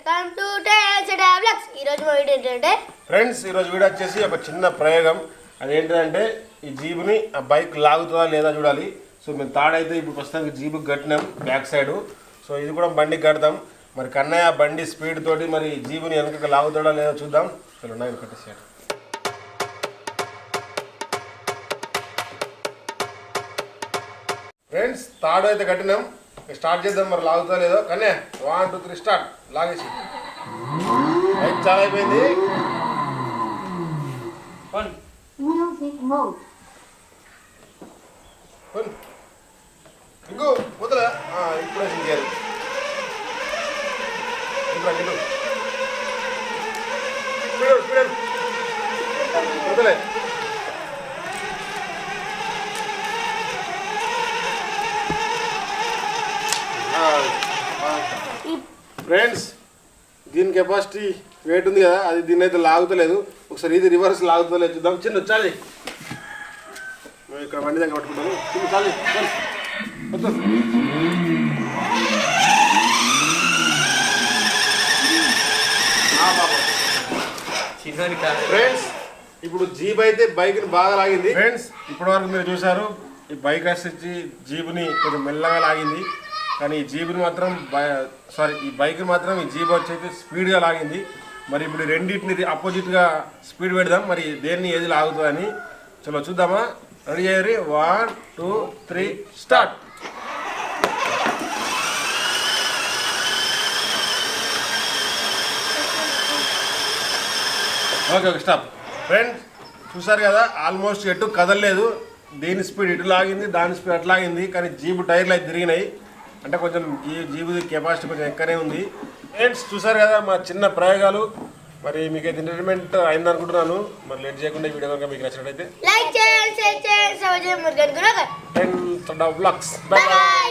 Welcome to tiles develops. ఈ రోజు మా వీడియో ఏంటంటే ఫ్రెండ్స్, ఈ రోజు వీడియో వచ్చేసి ఒక చిన్న ప్రయోగం. అదేంటంటే ఈ జీబుని ఆ బైక్ లాగుతుందా లేదా చూడాలి. సో మేము తాడైతే ఇప్పుడు ప్రస్తుతానికి జీబుకి కట్టినాం బ్యాక్ సైడ్. సో ఇది కూడా బండికి కడతాం. మరి కన్నయ్య బండి స్పీడ్ తోటి మరి జీబుని వెనక లాగుతాడా లేదా చూద్దాం. చలో నా కట్టేసాడు. ఫ్రెండ్స్, తాడు అయితే కట్టినాం. స్టార్ట్ చేద్దాం మరి లాగుతా లేదో. కన్నయ్య 1 2 3 స్టార్ట్. లాగేసి బైక్ చాలా అయిపోయింది. ఇంకో వదల ఇప్పుడే చేయాలి. వదలే ఫ్రెండ్స్, దీని కెపాసిటీ వెయిట్ ఉంది కదా, అది దీన్ని అయితే లాగుతలేదు. ఒకసారి ఇది రివర్స్ లాగుతలేదు చూద్దాం. చిన్న చాలి మేము ఇక్కడ బండి దగ్గర పట్టుకుంటాము. చిన్న చాలి ఫ్రెండ్స్, ఇప్పుడు జీప్ అయితే బైక్ని బాగా లాగింది. ఫ్రెండ్స్, ఇప్పటి వరకు మీరు చూసారు ఈ బైక్ వచ్చి జీబుని కొంచెం మెల్లగా లాగింది. కానీ ఈ జీబుని మాత్రం ఈ బైక్ని మాత్రం ఈ జీబ్ వచ్చి స్పీడ్గా లాగింది. మరి ఇప్పుడు రెండింటిని అపోజిట్గా స్పీడ్ పెడదాం. మరి దేన్ని ఏది లాగుతుందని చలో చూద్దామా. రెడీ అయ్యారు. 1 2 3 start. Okay okay stop. Friends, చూసారు కదా, ఆల్మోస్ట్ ఎటు కదలలేదు. దీని స్పీడ్ ఇటు లాగింది, దాని స్పీడ్ అటు లాగింది. కానీ జీబు టైర్లు అయితే తిరిగినాయి. అంటే కొంచెం ఈ జీబు కెపాసిటీ కొంచెం ఎక్కువనే ఉంది. ఫ్రెండ్స్, చూసారు కదా మా చిన్న ప్రయోగాలు. మరి మీకు అయితే ఎంటర్టైన్మెంట్ అయింది అనుకుంటున్నాను. మరి లేట్ చేయకుండా ఈ వీడియో కనుక మీకు నచ్చినట్టయితే లైక్ చేయండి, షేర్ చేయండి, సబ్స్క్రైబ్ చేయండి. బ్లాగ్స్. By by.